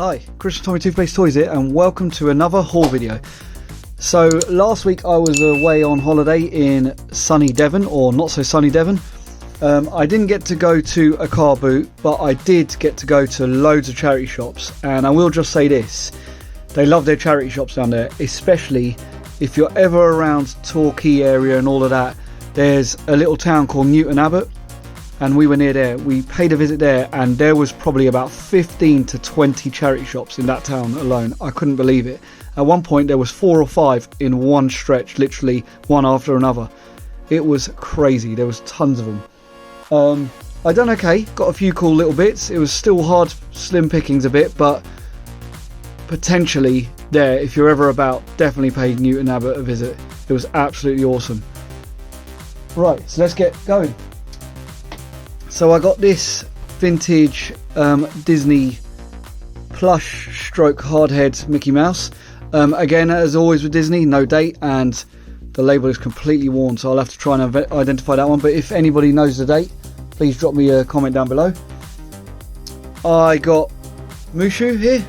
Hi, Chris from Tommy Toothpaste Toys here, and welcome to another haul video. So last week I was away on holiday in sunny Devon, or not so sunny Devon. I didn't get to go to a car boot, but I did get to go to loads of charity shops, and I will just say this, they love their charity shops down there, especially if you're ever around Torquay area and all of that. There's a little town called Newton Abbot, and we were near there. We paid a visit there, and there was probably about 15 to 20 charity shops in that town alone. I couldn't believe it. At one point there was 4 or 5 in one stretch, literally one after another. It was crazy. There was tons of them. I done okay, got a few cool little bits. It was still hard, slim pickings a bit, but potentially there, if you're ever about, definitely pay Newton Abbot a visit. It was absolutely awesome. Right, so let's get going. So I got this vintage Disney plush stroke hardhead Mickey Mouse. Again, as always with Disney, no date, and the label is completely worn, so I'll have to try and identify that one. But if anybody knows the date, please drop me a comment down below. I got Mushu here,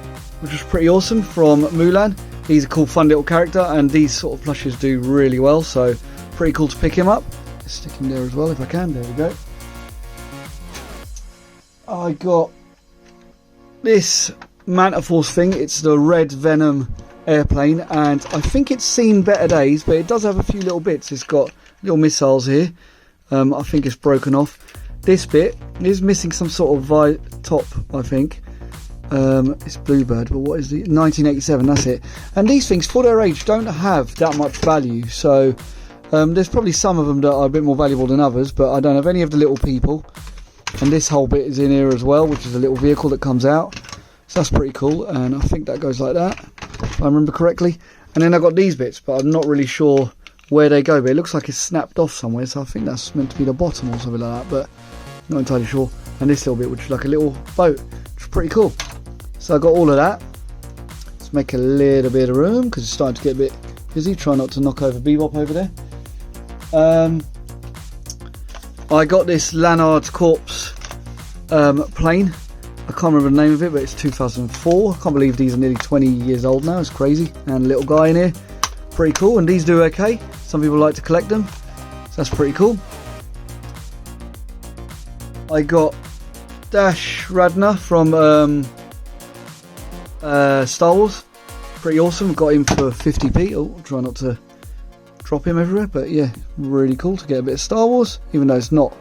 which was pretty awesome, from Mulan. He's a cool, fun little character, and these sort of plushes do really well, so pretty cool to pick him up. Let's stick him there as well if I can. There we go. I got this Manta Force thing. It's the red Venom airplane, and I think it's seen better days, but it does have a few little bits. It's got little missiles here. I think it's broken off. This bit is missing some sort of top, I think. It's Bluebird, but what is the 1987? That's it. And these things, for their age, don't have that much value. So there's probably some of them that are a bit more valuable than others, but I don't have any of the little people. And this whole bit is in here as well, which is a little vehicle that comes out. So that's pretty cool, and I think that goes like that, if I remember correctly. And then I got these bits, but I'm not really sure where they go, but it looks like it's snapped off somewhere, so I think that's meant to be the bottom or something like that, but not entirely sure. And this little bit, which is like a little boat, which is pretty cool. So I got all of that. Let's make a little bit of room, because it's starting to get a bit busy. Try not to knock over Bebop over there. I got this Lanard's Corpse plane. I can't remember the name of it, but it's 2004. I can't believe these are nearly 20 years old now. It's crazy. And a little guy in here. Pretty cool. And these do okay. Some people like to collect them, so that's pretty cool. I got Dash Radna from Star Wars. Pretty awesome. Got him for 50p. Oh, I'll try not to drop him everywhere, but yeah, really cool to get a bit of Star Wars, even though it's not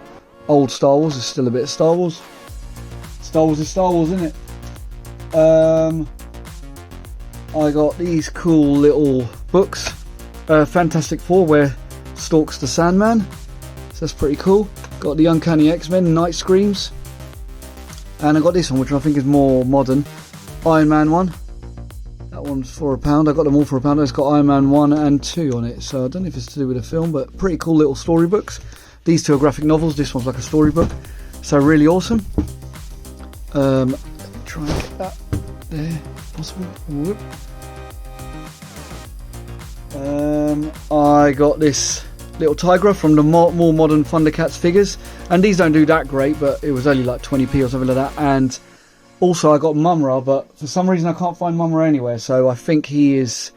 old Star Wars, it's still a bit of Star Wars. Star Wars is Star Wars, isn't it? I got these cool little books, Fantastic Four, where stalks the Sandman, so that's pretty cool. Got the Uncanny X-Men Night Screams, and I got this one, which I think is more modern, Iron Man 1. That one's for £1. I got them all for £1. It's got Iron Man 1 and 2 on it, so I don't know if it's to do with a film, but pretty cool little storybooks. These two are graphic novels, this one's like a storybook, so really awesome. Let me try and get that there, if possible. Whoop. I got this little Tigra from the more modern Thundercats figures, and these don't do that great, but it was only like 20p or something like that. And also I got Mumra, but for some reason I can't find Mumra anywhere, so I think he is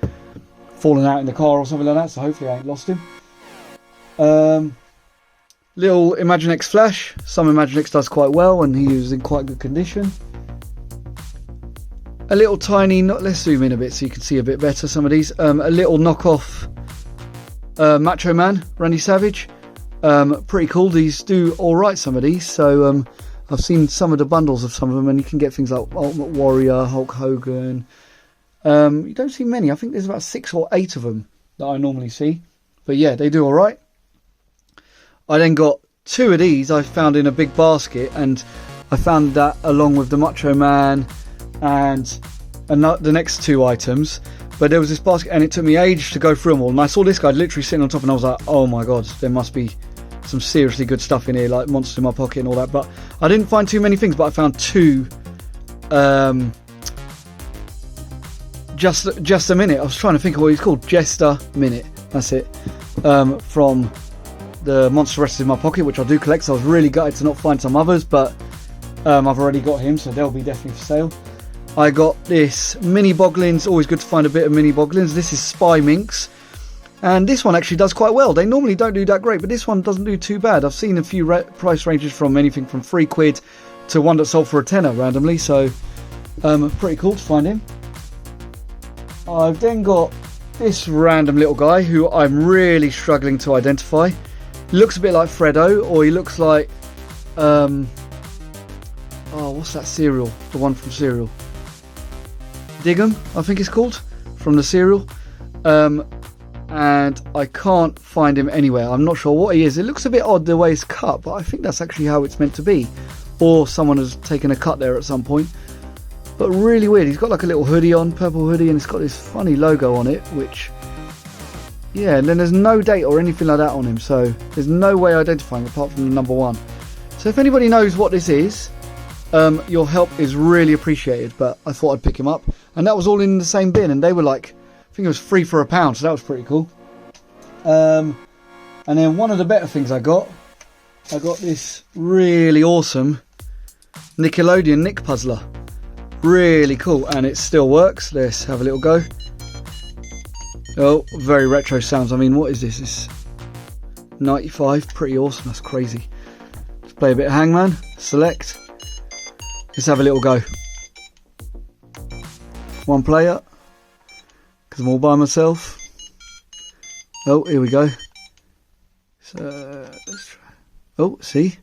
fallen out in the car or something like that, so hopefully I ain't lost him. Little Imaginext Flash. Some Imaginext does quite well, and he is in quite good condition. A little tiny, let's zoom in a bit so you can see a bit better some of these. A little knockoff Macho Man, Randy Savage. Pretty cool. These do alright, some of these, so I've seen some of the bundles of some of them, and you can get things like Ultimate Warrior, Hulk Hogan. You don't see many. I think there's about 6 or 8 of them that I normally see, but yeah, they do alright. I then got 2 of these I found in a big basket, and I found that along with the Macho Man and the next 2 items, but there was this basket and it took me ages to go through them all, and I saw this guy literally sitting on top and I was like, oh my god, there must be some seriously good stuff in here, like Monsters in My Pocket and all that. But I didn't find too many things, but I found 2 just a minute. I was trying to think of what he's called. Jester Minute, that's it. From the Monster Rest in My Pocket, which I do collect, so I was really gutted to not find some others, but I've already got him, so they'll be definitely for sale. I got this mini Boglins. Always good to find a bit of mini Boglins. This is Spy Minx. And this one actually does quite well. They normally don't do that great, but this one doesn't do too bad. I've seen a few price ranges from anything from £3 to one that sold for a tenner randomly. So pretty cool to find him. I've then got this random little guy who I'm really struggling to identify. He looks a bit like Freddo, or he looks like oh, what's that cereal? The one from cereal. Diggum, I think it's called, from the cereal. And I can't find him anywhere. I'm not sure what he is. It looks a bit odd the way it's cut, but I think that's actually how it's meant to be. Or someone has taken a cut there at some point. But really weird. He's got like a little hoodie on, purple hoodie, and it's got this funny logo on it, which... yeah, and then there's no date or anything like that on him, so there's no way identifying apart from the number 1. So if anybody knows what this is, your help is really appreciated, but I thought I'd pick him up. And that was all in the same bin, and they were like, I think it was 3 for £1, so that was pretty cool. And then one of the better things I got this really awesome Nickelodeon Nick Puzzler. Really cool, and it still works. Let's have a little go. Oh, very retro sounds. I mean, what is this? It's 95, pretty awesome. That's crazy. Let's play a bit of Hangman. Select. Let's have a little go. One player, because I'm all by myself. Oh, here we go. So let's try. Oh, see.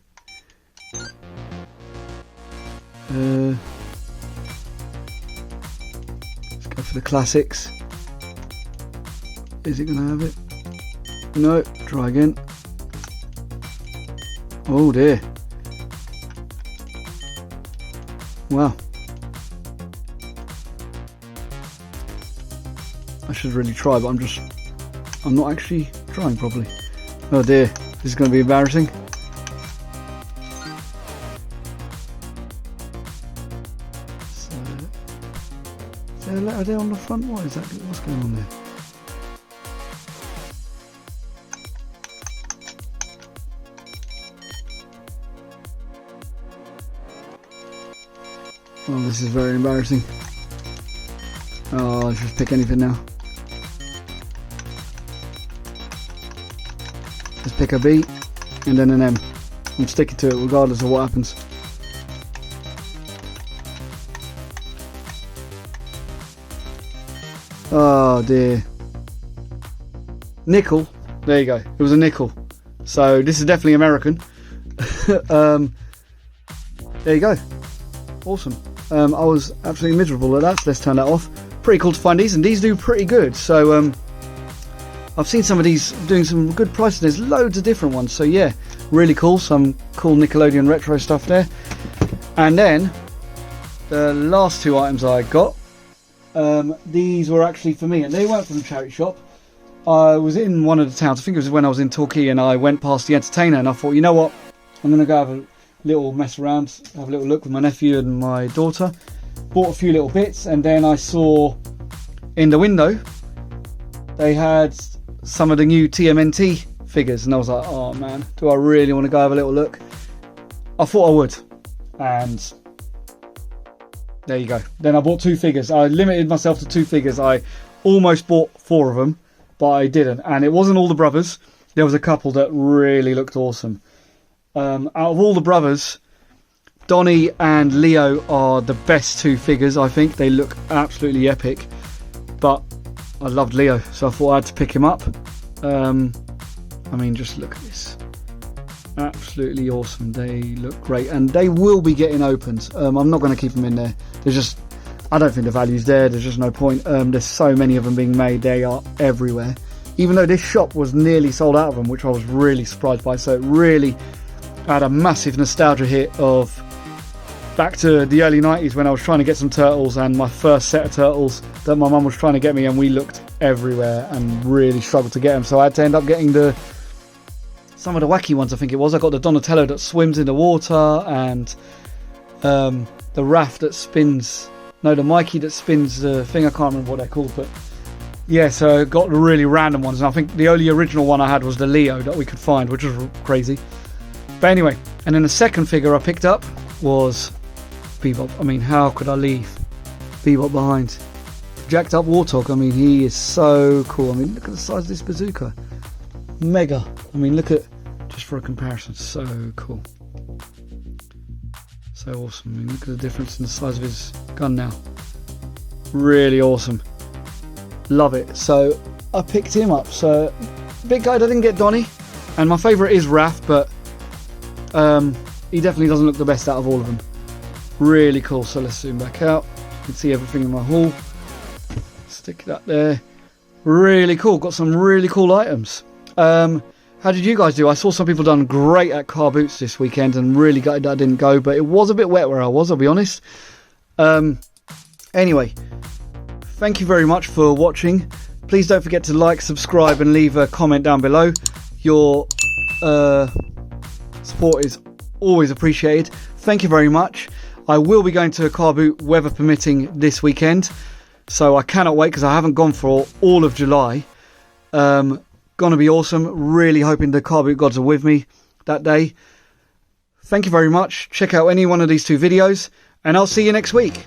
Let's go for the classics. Is it going to have it? No. Try again. Oh dear. Wow. I should really try, but I'm not actually trying properly. Oh dear. This is going to be embarrassing. So, is there a letter there on the front? What is that? What's going on there? Oh, this is very embarrassing. Oh, I'll just pick anything now. Just pick a B and then an M. I'm sticking to it regardless of what happens. Oh dear. Nickel. There you go. It was a nickel. So this is definitely American. There you go. Awesome. I was absolutely miserable at that, so let's turn that off. Pretty cool to find these, and these do pretty good. So I've seen some of these doing some good prices. There's loads of different ones, so yeah, really cool. Some cool Nickelodeon retro stuff there. And then the last 2 items I got, these were actually for me, and they weren't from the charity shop. I was in one of the towns, I think it was when I was in Torquay, and I went past the entertainer, and I thought, you know what, I'm going to go have a little mess around, have a little look with my nephew and my daughter. Bought a few little bits, and then I saw in the window they had some of the new TMNT figures, and I was like, oh man, do I really want to go have a little look? I thought I would, and there you go. Then I bought 2 figures. I limited myself to 2 figures. I almost bought 4 of them, but I didn't, and it wasn't all the brothers. There was a couple that really looked awesome. Out of all the brothers, Donnie and Leo are the best 2 figures, I think. They look absolutely epic, but I loved Leo, so I thought I had to pick him up. I mean, just look at this. Absolutely awesome. They look great, and they will be getting opened. I'm not going to keep them in there. There's just, I don't think the value's there. There's just no point. There's so many of them being made. They are everywhere. Even though this shop was nearly sold out of them, which I was really surprised by. So it really had a massive nostalgia hit of back to the early 90s when I was trying to get some turtles, and my first set of turtles that my mum was trying to get me, and we looked everywhere and really struggled to get them. So I had to end up getting some of the wacky ones. I think it was. I got the Donatello that swims in the water, and the Raph that spins. No, the Mikey that spins the thing. I can't remember what they're called, but yeah. So I got the really random ones, and I think the only original one I had was the Leo that we could find, which was crazy. But anyway, and then the second figure I picked up was Bebop. I mean, how could I leave Bebop behind. Jacked up Warthog, I mean, he is so cool. I mean, look at the size of this bazooka. Mega. I mean, look at, just for a comparison, so cool. So awesome. I mean, look at the difference in the size of his gun now. Really awesome. Love it. So I picked him up. So big guy, I didn't get Donnie. And my favourite is Raph, but he definitely doesn't look the best out of all of them. Really cool. So let's zoom back out. You can see everything in my haul. Stick that there. Really cool. Got some really cool items. How did you guys do? I saw some people done great at car boots this weekend and really gutted that I didn't go, but it was a bit wet where I was, I'll be honest. Anyway, thank you very much for watching. Please don't forget to like, subscribe and leave a comment down below. Your support is always appreciated. Thank you very much. I will be going to a car boot, weather permitting, this weekend. So I cannot wait because I haven't gone for all of July. Gonna be awesome. Really hoping the car boot gods are with me that day. Thank you very much. Check out any one of these 2 videos and I'll see you next week.